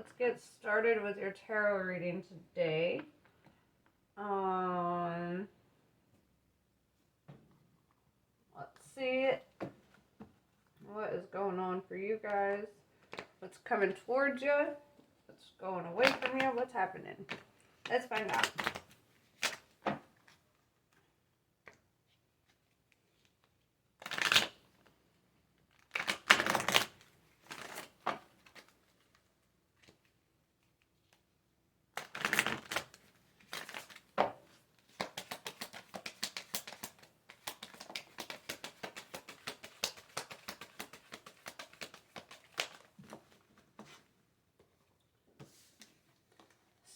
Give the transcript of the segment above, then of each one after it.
let's get started with your tarot reading today. Let's see what is going on for you guys. What's coming towards you? What's going away from you? What's happening? Let's find out.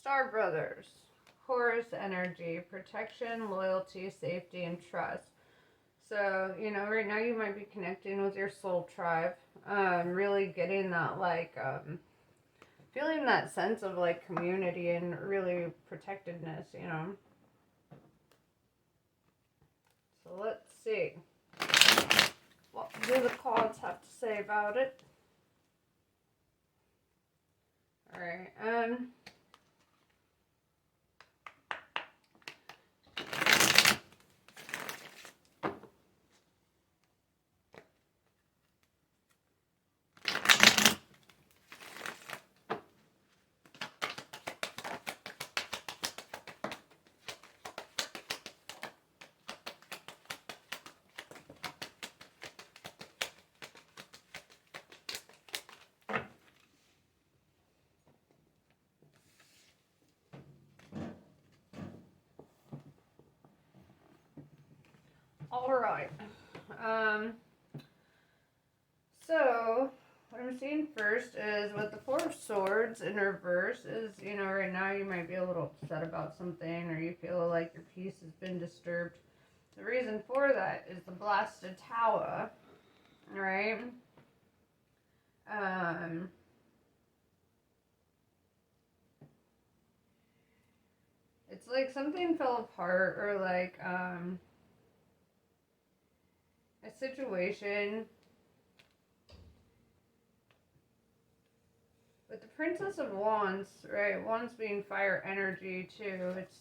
Star Brothers, Horus energy, protection, loyalty, safety, and trust. So, right now you might be connecting with your soul tribe, really getting that, feeling that sense of, community and really protectedness, So let's see. What do the cards have to say about it? Alright, alright. So, what I'm seeing first is with the Four of Swords in reverse is, right now you might be a little upset about something or you feel like your peace has been disturbed. The reason for that is the Blasted Tower, right? It's like something fell apart or a situation. With the Princess of Wands, right? Wands being fire energy too. It's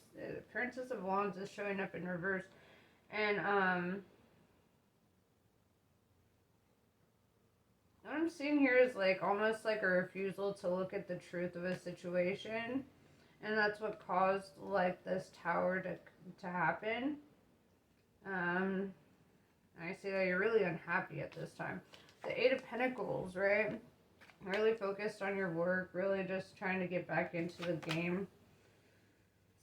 Princess of Wands is showing up in reverse, and what I'm seeing here is almost like a refusal to look at the truth of a situation, and that's what caused this tower to happen. I see that you're really unhappy at this time. The Eight of Pentacles, right? Really focused on your work, really just trying to get back into the game.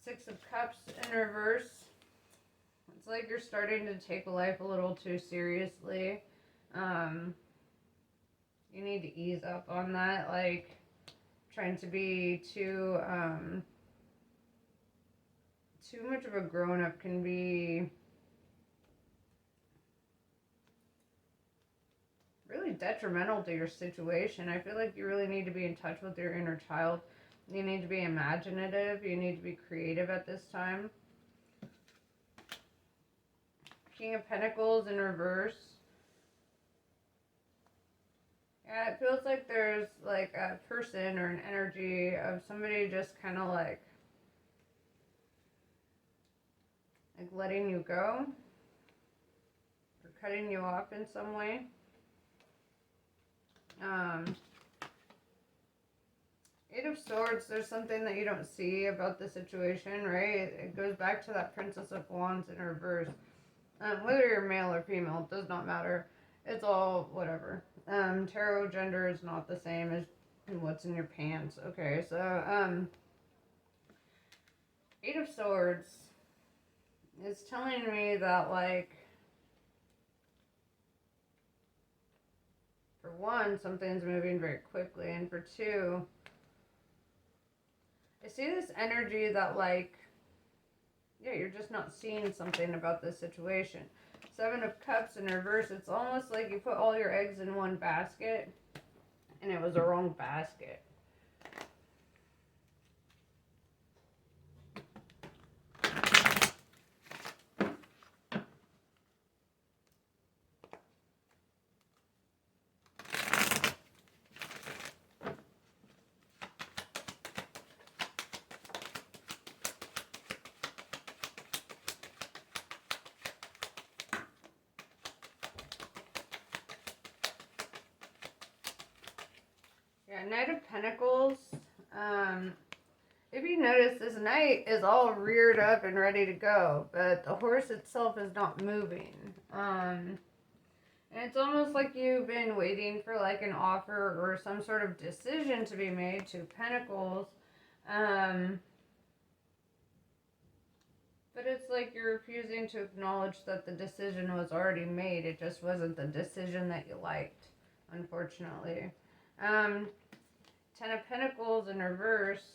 Six of Cups in reverse. It's like you're starting to take life a little too seriously. You need to ease up on that. Trying to be too much of a grown-up can be really detrimental to your situation. I feel like you really need to be in touch with your inner child. You need to be imaginative. You need to be creative at this time. King of Pentacles in reverse. Yeah, it feels like there's a person or an energy of somebody just kind of like letting you go or cutting you off in some way. Eight of Swords, there's something that you don't see about the situation, right? It goes back to that Princess of Wands in reverse. Whether you're male or female, it does not matter. It's all whatever. Tarot gender is not the same as what's in your pants. Okay, so, Eight of Swords is telling me that, for one, something's moving very quickly, and for two, I see this energy that, you're just not seeing something about this situation. Seven of Cups in reverse, it's almost like you put all your eggs in one basket, and it was the wrong basket. Knight of Pentacles. If you notice, this knight is all reared up and ready to go, but the horse itself is not moving. And it's almost like you've been waiting for like an offer or some sort of decision to be made. Two Pentacles. But it's like you're refusing to acknowledge that the decision was already made. It just wasn't the decision that you liked, unfortunately. Ten of Pentacles in reverse.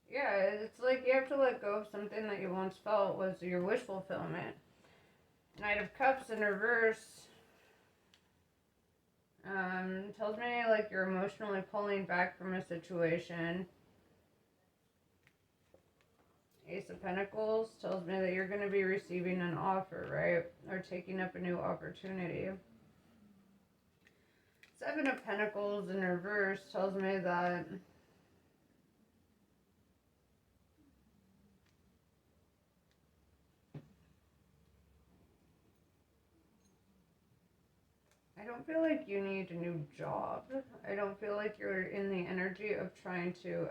Yeah, it's like you have to let go of something that you once felt was your wish fulfillment. Knight of Cups in reverse. Tells me like you're emotionally pulling back from a situation. Ace of Pentacles tells me that you're going to be receiving an offer, right? Or taking up a new opportunity. Seven of Pentacles in reverse tells me that I don't feel like you need a new job. I don't feel like you're in the energy of trying to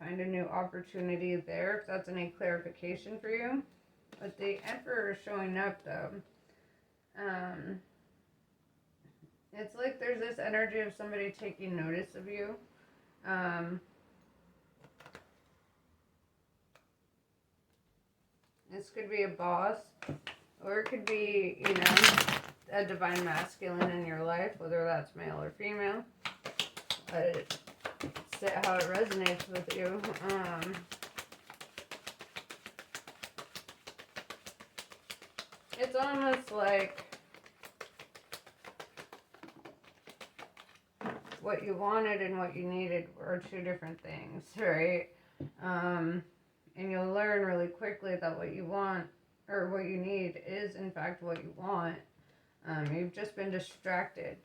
find a new opportunity there, if that's any clarification for you. But the Emperor is showing up though. It's like there's this energy of somebody taking notice of you. This could be a boss, or it could be, you know, a divine masculine in your life, whether that's male or female. How it resonates with you. It's almost like what you wanted and what you needed are two different things, right? And you'll learn really quickly that what you want or what you need is in fact what you want. You've just been distracted.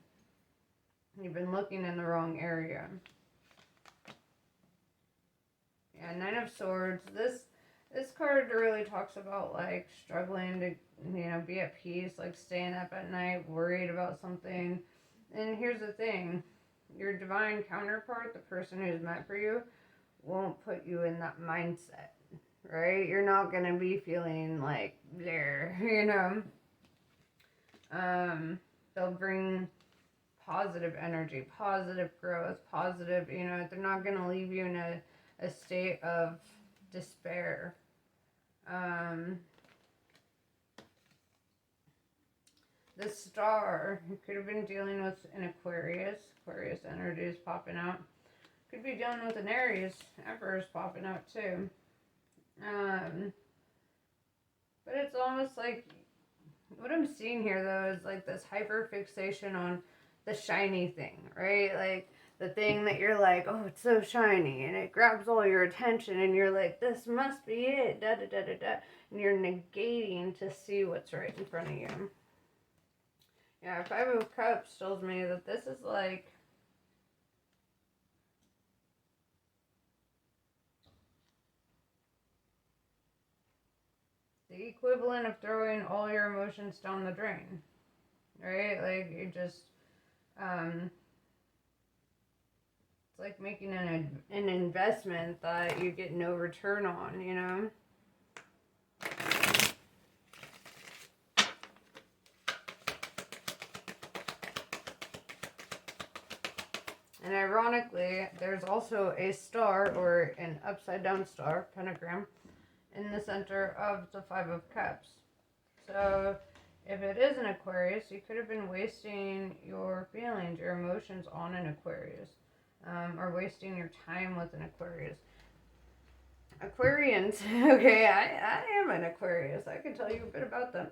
You've been looking in the wrong area. Yeah, Nine of Swords. This card really talks about like struggling to, you know, be at peace, like staying up at night, worried about something. And here's the thing. Your divine counterpart, the person who's meant for you, won't put you in that mindset, right? You're not going to be feeling like there, you know. They'll bring positive energy, positive growth, positive, you know, they're not going to leave you in a state of despair. The Star, you could have been dealing with an Aquarius energy is popping out. Could be dealing with an Aries, Emperor is popping out too. But it's almost like, what I'm seeing here though is like this hyper fixation on the shiny thing, right? Like the thing that you're like, oh, it's so shiny, and it grabs all your attention, and you're like, this must be it, da da da da da, and you're negating to see what's right in front of you. Yeah, Five of Cups tells me that this is like the equivalent of throwing all your emotions down the drain, right? Like you just, it's like making an investment that you get no return on, you know? And ironically, there's also a star or an upside down star, pentagram, in the center of the Five of Cups. So if it is an Aquarius, you could have been wasting your feelings, your emotions on an Aquarius, or wasting your time with an Aquarius. Aquarians, okay, I am an Aquarius. I can tell you a bit about them.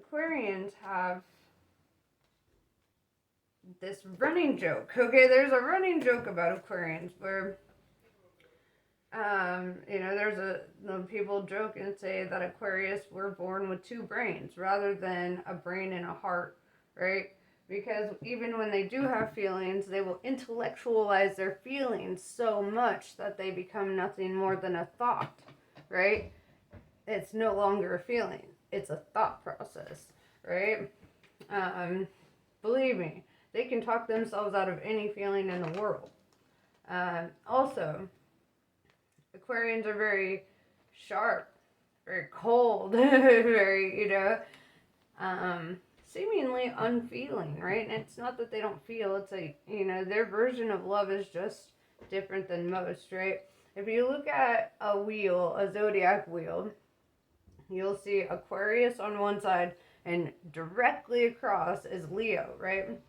Aquarians have this running joke. Okay, there's a running joke about Aquarians where, you know, the people joke and say that Aquarius were born with two brains rather than a brain and a heart, right? Because even when they do have feelings, they will intellectualize their feelings so much that they become nothing more than a thought, right? It's no longer a feeling. It's a thought process, right? Believe me, they can talk themselves out of any feeling in the world. Also, Aquarians are very sharp, very cold, very, seemingly unfeeling, right? And it's not that they don't feel, it's like, their version of love is just different than most, right? If you look at a wheel, a zodiac wheel, you'll see Aquarius on one side and directly across is Leo, right?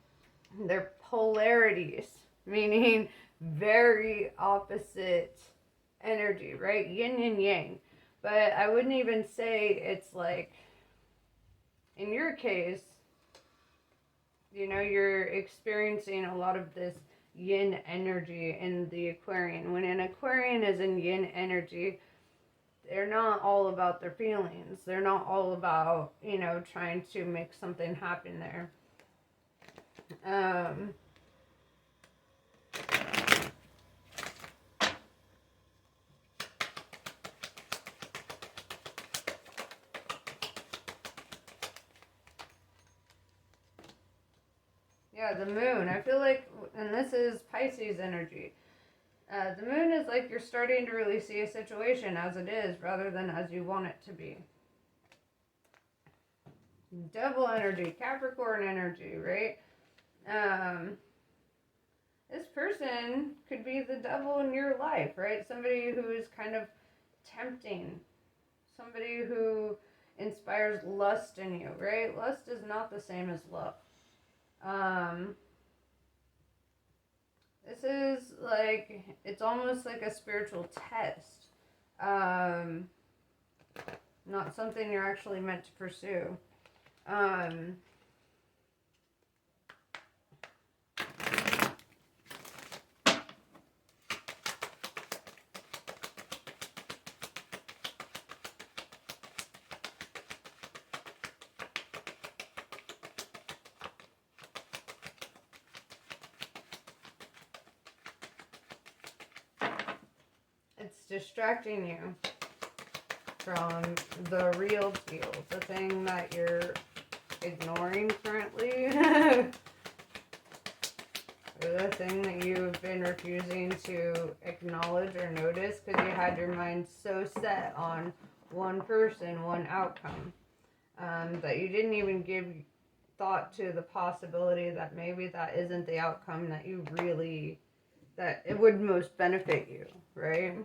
They're polarities, meaning very opposite energy, right? Yin and yang. But I wouldn't even say it's like, in your case, you're experiencing a lot of this yin energy in the Aquarian. When an Aquarian is in yin energy, they're not all about their feelings. They're not all about, trying to make something happen there. Yeah, the moon. I feel like, and this is Pisces energy. The moon is like you're starting to really see a situation as it is rather than as you want it to be. Devil energy, Capricorn energy, right? This person could be the devil in your life, right? Somebody who is kind of tempting. Somebody who inspires lust in you, right? Lust is not the same as love. This is like, it's almost like a spiritual test. Not something you're actually meant to pursue. It's distracting you from the real deal, the thing that you're ignoring currently, or the thing that you've been refusing to acknowledge or notice because you had your mind so set on one person, one outcome, that you didn't even give thought to the possibility that maybe that isn't the outcome that you really, that it would most benefit you, right?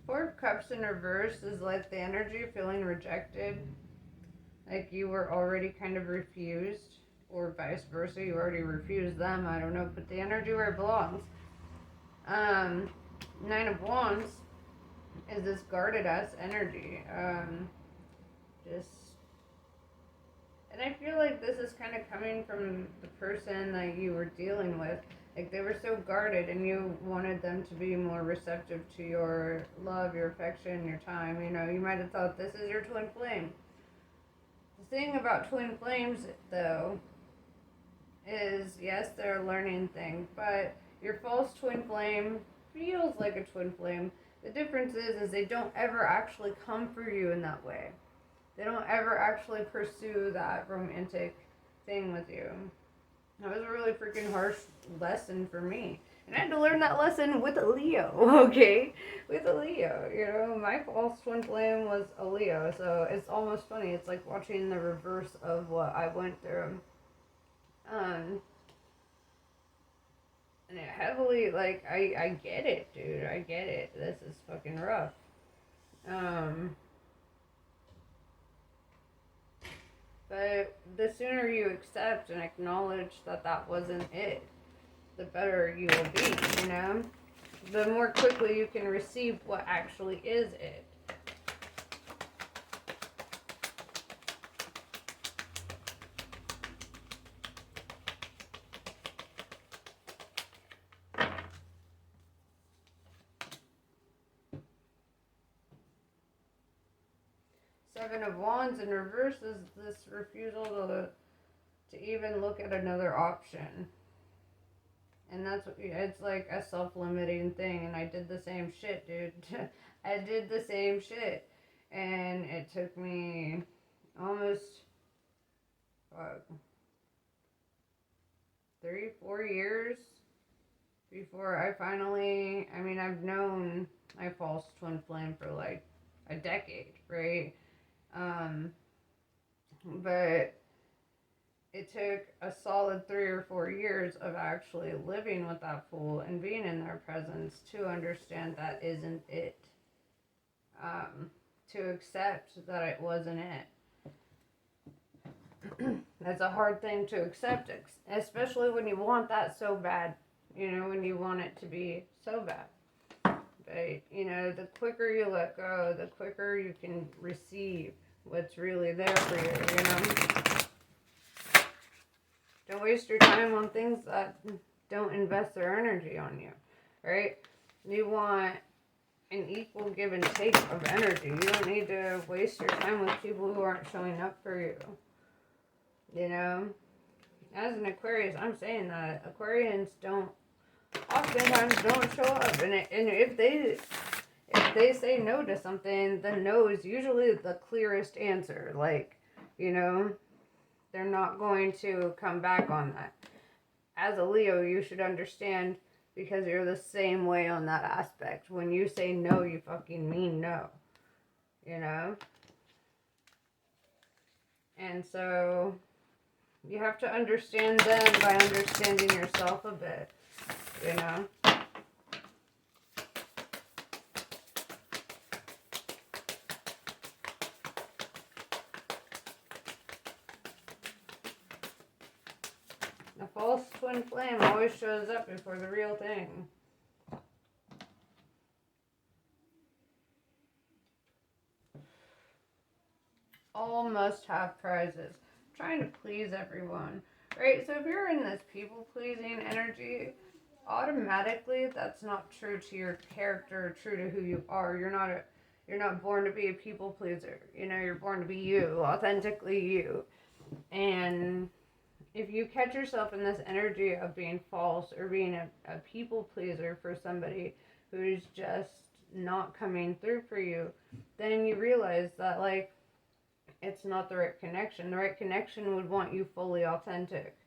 Four of Cups in reverse is like the energy of feeling rejected. Like you were already kind of refused, or vice versa, you already refused them, I don't know, but the energy where it belongs. Nine of Wands is this guarded ass energy. And I feel like this is kind of coming from the person that you were dealing with. Like they were so guarded and you wanted them to be more receptive to your love, your affection, your time. You might have thought this is your twin flame. The thing about twin flames, though, is yes, they're a learning thing, but your false twin flame feels like a twin flame. The difference is they don't ever actually come for you in that way. They don't ever actually pursue that romantic thing with you. That was a really freaking harsh lesson for me. And I had to learn that lesson with a Leo, okay? With a Leo, my false twin flame was a Leo, so it's almost funny. It's like watching the reverse of what I went through. And it heavily, like, I get it, dude. I get it. This is fucking rough. But the sooner you accept and acknowledge that that wasn't it, the better you will be, The more quickly you can receive what actually is it. Seven of Wands in reverse is this refusal to even look at another option. And that's what, it's like a self-limiting thing. And I did the same shit, dude. I did the same shit. And it took me almost, 3-4 years before I finally, I mean, I've known my false twin flame for like a decade, right? But it took a solid 3 or 4 years of actually living with that fool and being in their presence to understand that isn't it. To accept that it wasn't it. That's a hard thing to accept, especially when you want that so bad. You know, when you want it to be so bad. But, you know, the quicker you let go, the quicker you can receive what's really there for you, you know? Don't waste your time on things that don't invest their energy on you, right? You want an equal give and take of energy. You don't need to waste your time with people who aren't showing up for you. You know? As an Aquarius, I'm saying that Aquarians oftentimes don't show up. And if they say no to something, the no is usually the clearest answer. Like, you know, they're not going to come back on that. As a Leo, you should understand, because you're the same way on that aspect. When you say no, you fucking mean no. You know? And so you have to understand them by understanding yourself a bit. You know? The false twin flame always shows up before the real thing. All must have prizes. Trying to please everyone. Right? So if you're in this people pleasing energy, automatically that's not true to your character, true to who you are. You're not born to be a people pleaser. You know, you're born to be you, authentically you. And if you catch yourself in this energy of being false or being a people pleaser for somebody who's just not coming through for you, then you realize that, like, it's not the right connection. The right connection would want you fully authentic,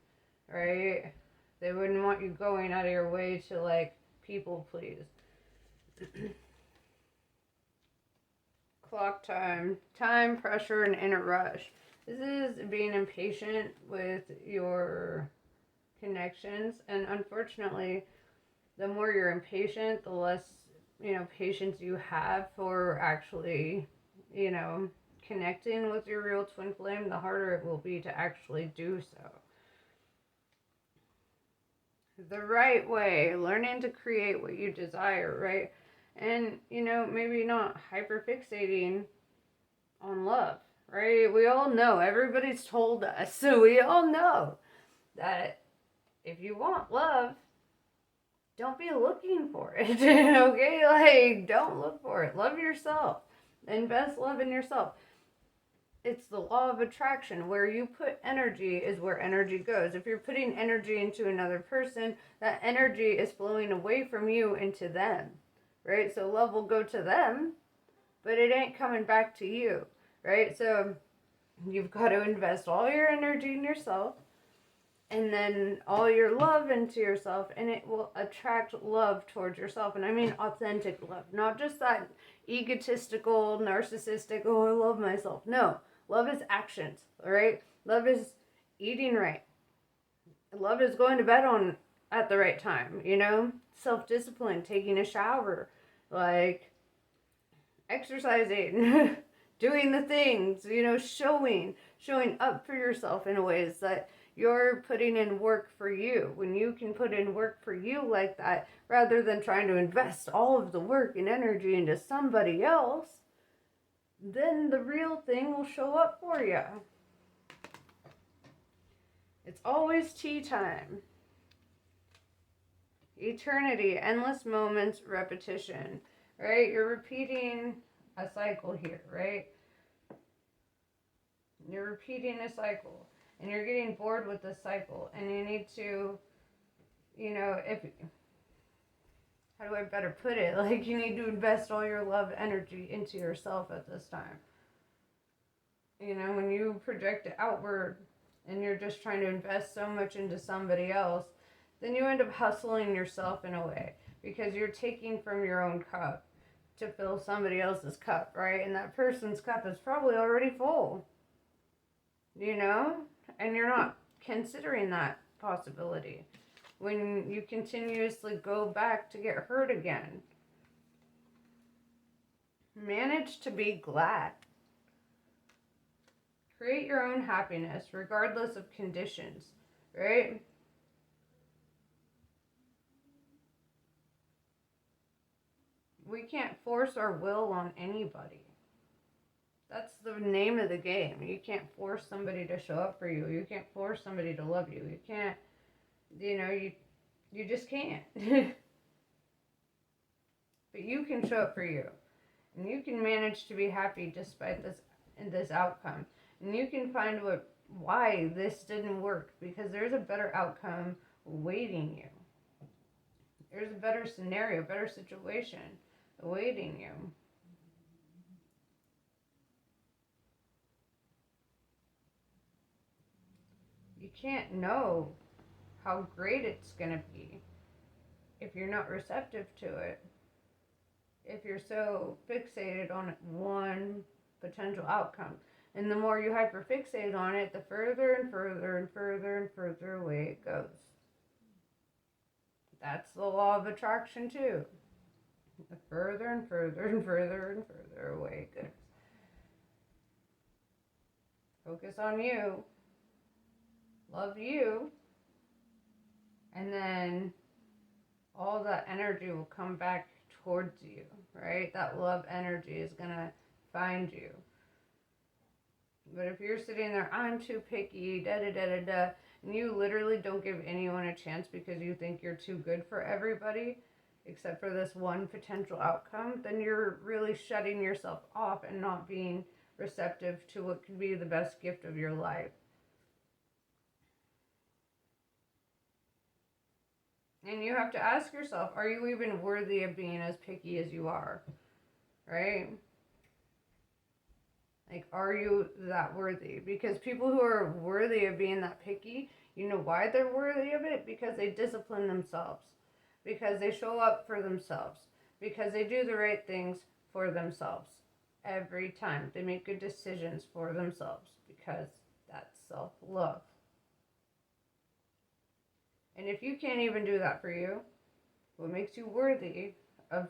right? They wouldn't want you going out of your way to, like, people please. Clock time, pressure, and inner rush. This is being impatient with your connections, and unfortunately, the more you're impatient, the less, you know, patience you have for actually, you know, connecting with your real twin flame, the harder it will be to actually do so. The right way, learning to create what you desire, right? And, you know, maybe not hyperfixating on love, right? We all know, everybody's told us, so we all know that if you want love, don't be looking for it, okay? Like, don't look for it. Love yourself. Invest love in yourself. It's the law of attraction. Where you put energy is where energy goes. If you're putting energy into another person, that energy is flowing away from you into them, right? So love will go to them, but it ain't coming back to you, right? So you've got to invest all your energy in yourself, and then all your love into yourself, and it will attract love towards yourself. And I mean authentic love, not just that egotistical, narcissistic, oh, I love myself. No, love is actions, all right? Love is eating right. Love is going to bed at the right time, you know? Self-discipline, taking a shower, like exercising, doing the things, you know, showing up for yourself in ways that you're putting in work for you. When you can put in work for you like that, rather than trying to invest all of the work and energy into somebody else, then the real thing will show up for you. It's always tea time. Eternity, endless moments, repetition, right? You're repeating a cycle here, right? You're repeating a cycle. And you're getting bored with this cycle. And you need to, if how do I better put it? Like, you need to invest all your love energy into yourself at this time. When you project it outward and you're just trying to invest so much into somebody else, then you end up hustling yourself in a way because you're taking from your own cup to fill somebody else's cup, right? And that person's cup is probably already full, and you're not considering that possibility when you continuously go back to get hurt again. Manage to be glad. Create your own happiness regardless of conditions, right? We can't force our will on anybody. That's the name of the game. You can't force somebody to show up for you. You can't force somebody to love you. You can't, you just can't. But you can show up for you. And you can manage to be happy despite this outcome. And you can find why this didn't work, because there's a better outcome awaiting you. There's a better scenario, better situation awaiting you. You can't know how great it's going to be if you're not receptive to it. If you're so fixated on one potential outcome. And the more you hyperfixate on it, the further and further and further and further away it goes. That's the law of attraction too. The further and further and further and further away it goes. Focus on you. Love you. And then all that energy will come back towards you, right? That love energy is going to find you. But if you're sitting there, I'm too picky, da-da-da-da-da, and you literally don't give anyone a chance because you think you're too good for everybody, except for this one potential outcome, then you're really shutting yourself off and not being receptive to what could be the best gift of your life. And you have to ask yourself, are you even worthy of being as picky as you are? Right? Like, are you that worthy? Because people who are worthy of being that picky, you know why they're worthy of it? Because they discipline themselves. Because they show up for themselves. Because they do the right things for themselves. Every time. They make good decisions for themselves. Because that's self-love. And if you can't even do that for you, what makes you worthy of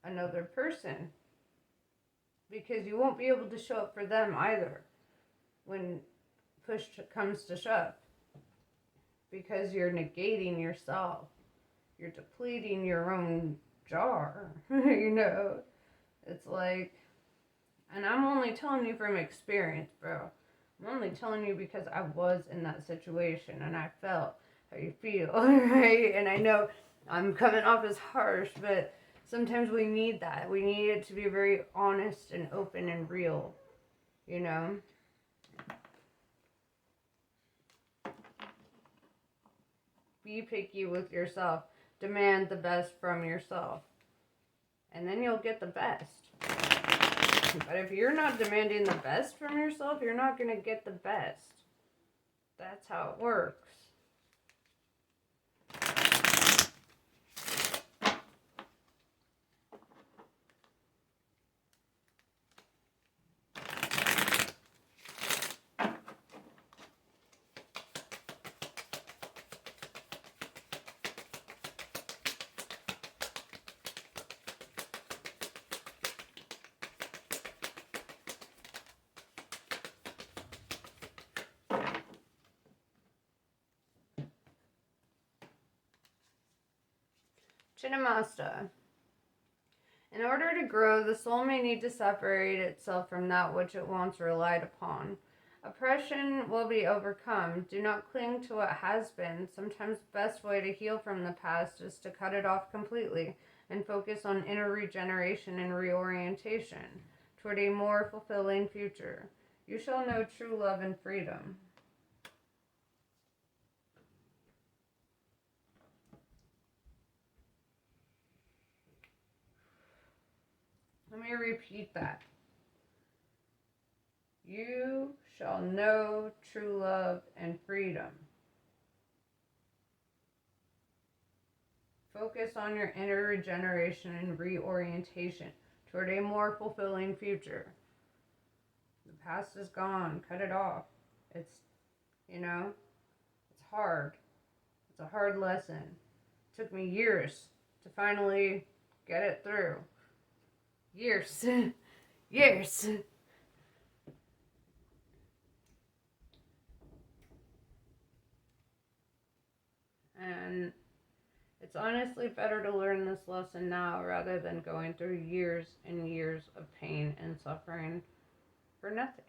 another person? Because you won't be able to show up for them either when push comes to shove. Because you're negating yourself. You're depleting your own jar. It's like, and I'm only telling you from experience, bro. I'm only telling you because I was in that situation and I felt how you feel, right? And I know I'm coming off as harsh, but sometimes we need that. We need it to be very honest and open and real, Be picky with yourself. Demand the best from yourself. And then you'll get the best. But if you're not demanding the best from yourself, you're not going to get the best. That's how it works. Chinnamasta. In order to grow, the soul may need to separate itself from that which it once relied upon. Oppression will be overcome. Do not cling to what has been. Sometimes the best way to heal from the past is to cut it off completely and focus on inner regeneration and reorientation toward a more fulfilling future. You shall know true love and freedom. Let me repeat that. You shall know true love and freedom. Focus on your inner regeneration and reorientation toward a more fulfilling future. The past is gone. Cut it off. It's, it's hard. It's a hard lesson. It took me years to finally get it through. Years. Years. And it's honestly better to learn this lesson now rather than going through years and years of pain and suffering for nothing.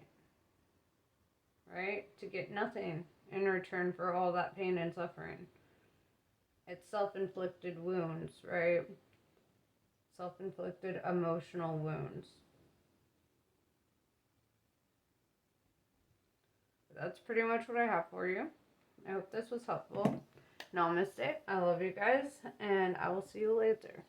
Right? To get nothing in return for all that pain and suffering. It's self-inflicted wounds, right? Self-inflicted emotional wounds. That's pretty much what I have for you. I hope this was helpful. Namaste. I love you guys, and I will see you later.